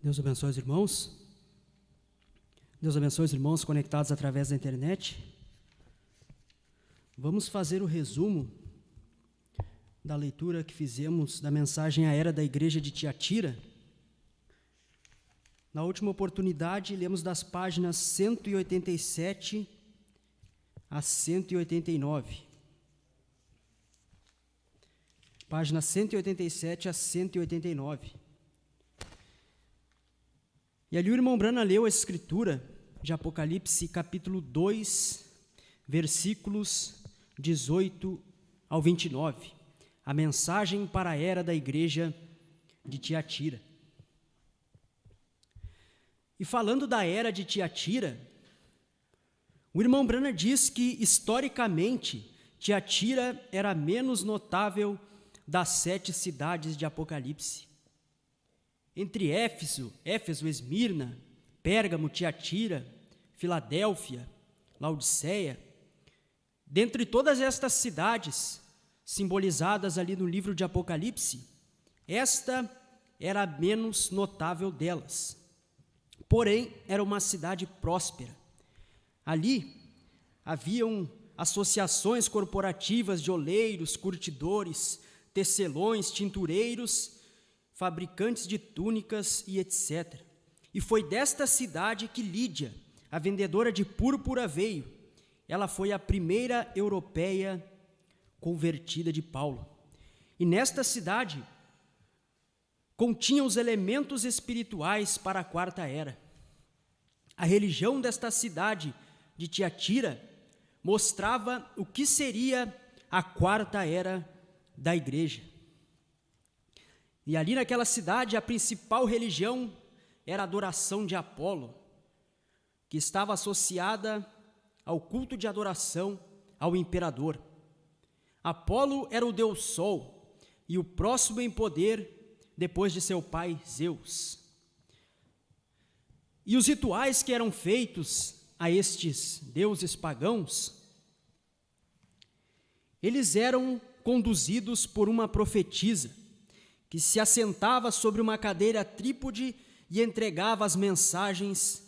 Deus abençoe os irmãos. Deus abençoe os irmãos conectados através da internet. Vamos fazer o resumo da leitura que fizemos da mensagem à era da igreja de Tiatira. Na última oportunidade, lemos das páginas 187 a 189. Páginas 187 a 189. E ali o irmão Brana leu a escritura de Apocalipse, capítulo 2, versículos 18 ao 29. A mensagem para a era da igreja de Tiatira. E falando da era de Tiatira, o irmão Brana diz que, historicamente, Tiatira era a menos notável das 7 cidades de Apocalipse. Entre Éfeso, Esmirna, Pérgamo, Tiatira, Filadélfia, Laodiceia, dentre todas estas cidades, simbolizadas ali no livro de Apocalipse, esta era a menos notável delas. Porém, era uma cidade próspera. Ali haviam associações corporativas de oleiros, curtidores, tecelões, tintureiros, fabricantes de túnicas e etc. E foi desta cidade que Lídia, a vendedora de púrpura, veio. Ela foi a primeira europeia convertida de Paulo. E nesta cidade continha os elementos espirituais para a quarta era. A religião desta cidade de Tiatira mostrava o que seria a quarta era da igreja. E ali naquela cidade, a principal religião era a adoração de Apolo, que estava associada ao culto de adoração ao imperador. Apolo era o deus Sol e o próximo em poder depois de seu pai Zeus. E os rituais que eram feitos a estes deuses pagãos, eles eram conduzidos por uma profetisa, que se assentava sobre uma cadeira trípode e entregava as mensagens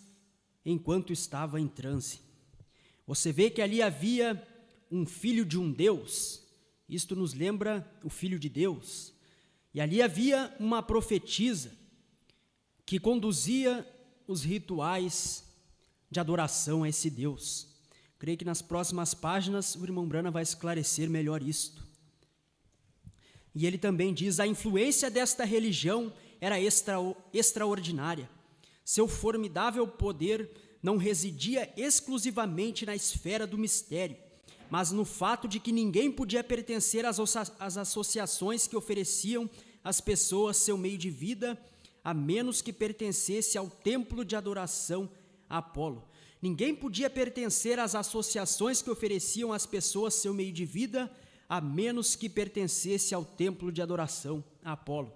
enquanto estava em transe. Você vê que ali havia um filho de um Deus, isto nos lembra o Filho de Deus, e ali havia uma profetisa que conduzia os rituais de adoração a esse Deus. Creio que nas próximas páginas o irmão Brana vai esclarecer melhor isto. E ele também diz: a influência desta religião era extraordinária. Seu formidável poder não residia exclusivamente na esfera do mistério, mas no fato de que ninguém podia pertencer às associações que ofereciam às pessoas seu meio de vida, a menos que pertencesse ao templo de adoração a Apolo. Ninguém podia pertencer às associações que ofereciam às pessoas seu meio de vida, a menos que pertencesse ao templo de adoração a Apolo.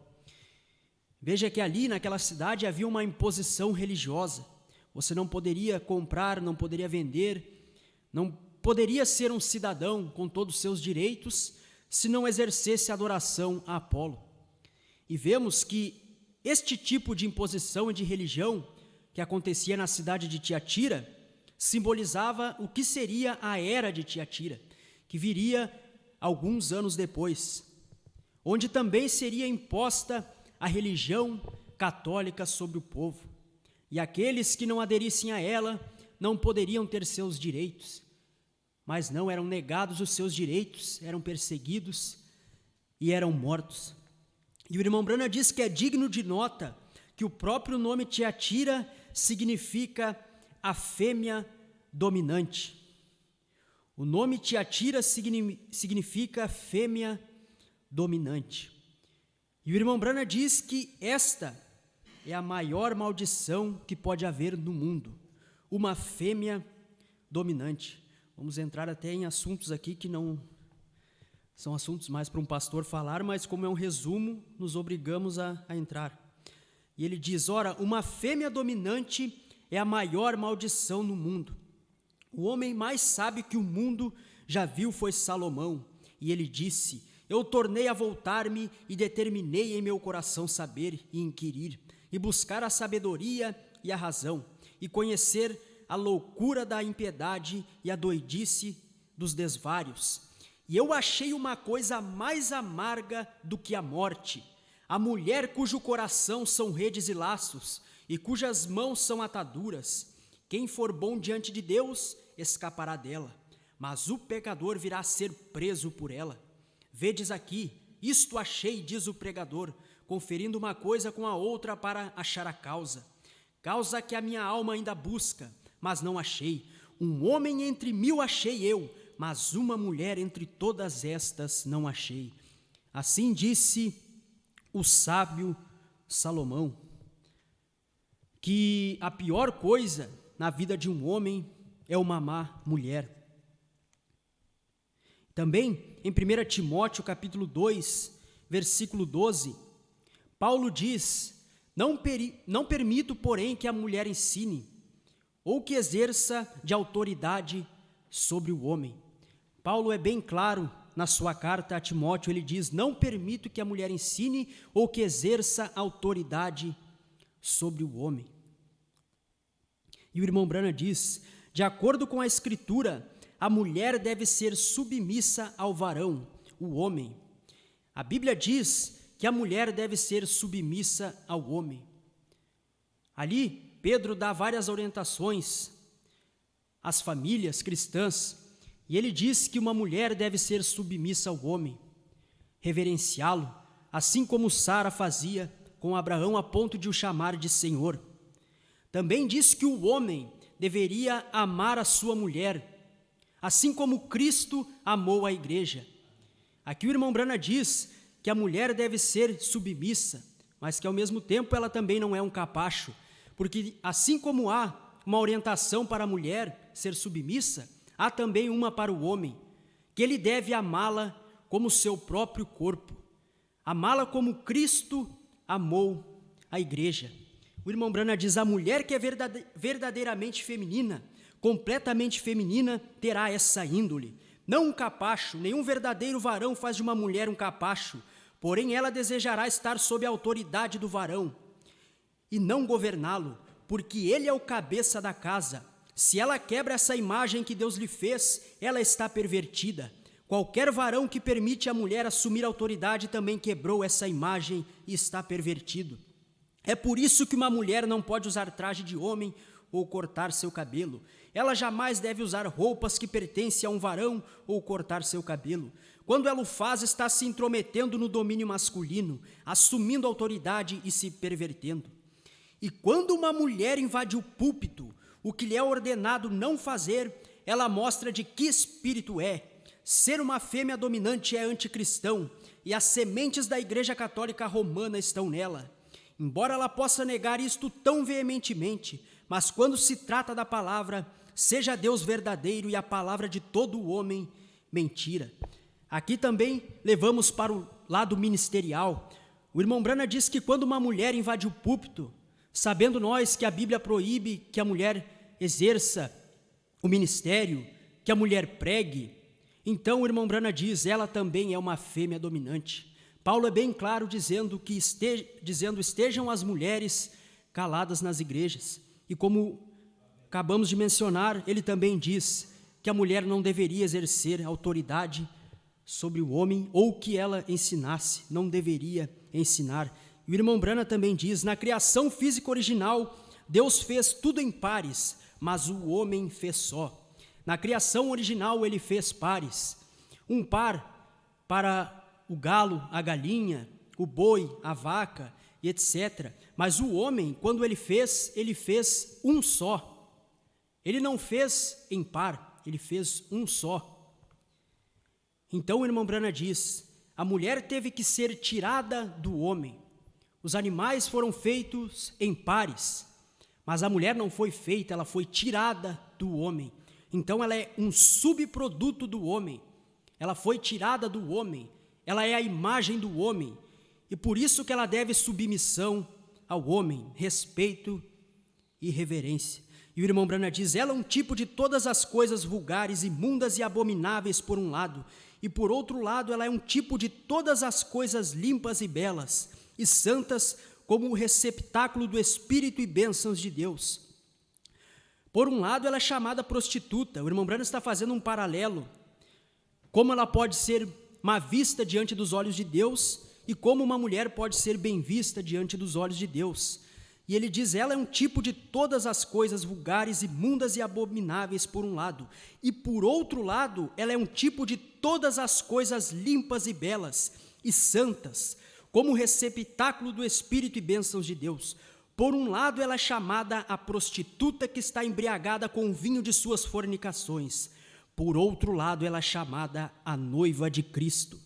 Veja que ali naquela cidade havia uma imposição religiosa. Você não poderia comprar, não poderia vender, não poderia ser um cidadão com todos os seus direitos se não exercesse adoração a Apolo. E vemos que este tipo de imposição e de religião que acontecia na cidade de Tiatira simbolizava o que seria a era de Tiatira, que viria alguns anos depois, onde também seria imposta a religião católica sobre o povo, e aqueles que não aderissem a ela não poderiam ter seus direitos, mas não eram negados os seus direitos, eram perseguidos e eram mortos. E o irmão Brana diz que é digno de nota que o próprio nome Tiatira significa a fêmea dominante. O nome Tiatira significa fêmea dominante. E o irmão Brana diz que esta é a maior maldição que pode haver no mundo, uma fêmea dominante. Vamos entrar até em assuntos aqui que não são assuntos mais para um pastor falar, mas como é um resumo, nos obrigamos a entrar. E ele diz: ora, uma fêmea dominante é a maior maldição no mundo. O homem mais sábio que o mundo já viu foi Salomão, e ele disse: eu tornei a voltar-me e determinei em meu coração saber e inquirir, e buscar a sabedoria e a razão, e conhecer a loucura da impiedade e a doidice dos desvários. E eu achei uma coisa mais amarga do que a morte, a mulher cujo coração são redes e laços, e cujas mãos são ataduras. Quem for bom diante de Deus, escapará dela, mas o pecador virá a ser preso por ela. Vedes aqui, isto achei, diz o pregador, conferindo uma coisa com a outra para achar a causa que a minha alma ainda busca, mas não achei. Um homem entre 1000 achei eu, mas uma mulher entre todas estas não achei. Assim disse o sábio Salomão, que a pior coisa na vida de um homem é uma má mulher. Também, em 1 Timóteo, capítulo 2, versículo 12, Paulo diz: Não permito, porém, que a mulher ensine, ou que exerça de autoridade sobre o homem. Paulo é bem claro na sua carta a Timóteo, ele diz: não permito que a mulher ensine ou que exerça autoridade sobre o homem. E o irmão Branham diz: de acordo com a Escritura, a mulher deve ser submissa ao varão, o homem. A Bíblia diz que a mulher deve ser submissa ao homem. Ali, Pedro dá várias orientações às famílias cristãs, e ele diz que uma mulher deve ser submissa ao homem, reverenciá-lo, assim como Sara fazia com Abraão a ponto de o chamar de Senhor. Também diz que o homem deveria amar a sua mulher, assim como Cristo amou a igreja. Aqui o irmão Branham diz que a mulher deve ser submissa, mas que ao mesmo tempo ela também não é um capacho, porque assim como há uma orientação para a mulher ser submissa, há também uma para o homem, que ele deve amá-la como seu próprio corpo, amá-la como Cristo amou a igreja. O irmão Branham diz: a mulher que é verdadeiramente feminina, completamente feminina, terá essa índole. Não um capacho, nenhum verdadeiro varão faz de uma mulher um capacho, porém ela desejará estar sob a autoridade do varão e não governá-lo, porque ele é o cabeça da casa. Se ela quebra essa imagem que Deus lhe fez, ela está pervertida. Qualquer varão que permite a mulher assumir a autoridade também quebrou essa imagem e está pervertido. É por isso que uma mulher não pode usar traje de homem ou cortar seu cabelo. Ela jamais deve usar roupas que pertencem a um varão ou cortar seu cabelo. Quando ela o faz, está se intrometendo no domínio masculino, assumindo autoridade e se pervertendo. E quando uma mulher invade o púlpito, o que lhe é ordenado não fazer, ela mostra de que espírito é. Ser uma fêmea dominante é anticristão, e as sementes da Igreja Católica Romana estão nela. Embora ela possa negar isto tão veementemente, mas quando se trata da palavra, seja Deus verdadeiro e a palavra de todo o homem mentira. Aqui também levamos para o lado ministerial. O irmão Branham diz que quando uma mulher invade o púlpito, sabendo nós que a Bíblia proíbe que a mulher exerça o ministério, que a mulher pregue, então o irmão Branham diz: ela também é uma fêmea dominante. Paulo é bem claro dizendo estejam as mulheres caladas nas igrejas. E como acabamos de mencionar, ele também diz que a mulher não deveria exercer autoridade sobre o homem, ou que ela ensinasse, não deveria ensinar. E o irmão Branham também diz: na criação física original, Deus fez tudo em pares, mas o homem fez só. Na criação original ele fez pares, um par para o galo, a galinha, o boi, a vaca, e etc. Mas o homem, quando ele fez um só. Ele não fez em par, ele fez um só. Então o irmão Branham diz: a mulher teve que ser tirada do homem. Os animais foram feitos em pares, mas a mulher não foi feita, ela foi tirada do homem. Então ela é um subproduto do homem, ela foi tirada do homem, ela é a imagem do homem, e por isso que ela deve submissão ao homem, respeito e reverência. E o irmão Branham diz: ela é um tipo de todas as coisas vulgares, imundas e abomináveis por um lado, e por outro lado ela é um tipo de todas as coisas limpas e belas, e santas como o receptáculo do Espírito e bênçãos de Deus. Por um lado, ela é chamada prostituta. O irmão Branham está fazendo um paralelo. Como ela pode ser má vista diante dos olhos de Deus e como uma mulher pode ser bem vista diante dos olhos de Deus. E ele diz, ela é um tipo de todas as coisas vulgares, imundas e abomináveis por um lado. E por outro lado, ela é um tipo de todas as coisas limpas e belas e santas, como o receptáculo do Espírito e bênçãos de Deus. Por um lado, ela é chamada a prostituta que está embriagada com o vinho de suas fornicações. Por outro lado, ela é chamada a noiva de Cristo.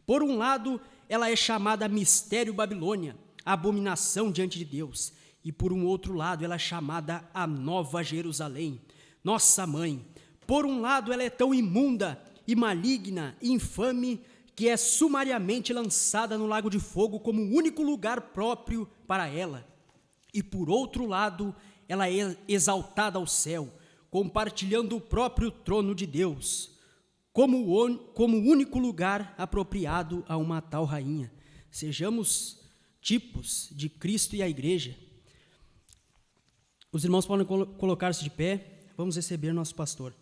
Por um lado, ela é chamada a mistério Babilônia, a abominação diante de Deus. E por um outro lado, ela é chamada a Nova Jerusalém, nossa mãe. Por um lado, ela é tão imunda e maligna e infame que é sumariamente lançada no lago de fogo como o único lugar próprio para ela. E por outro lado, ela é exaltada ao céu, compartilhando o próprio trono de Deus, como o único lugar apropriado a uma tal rainha. Sejamos tipos de Cristo e a igreja. Os irmãos podem colocar-se de pé, vamos receber nosso pastor.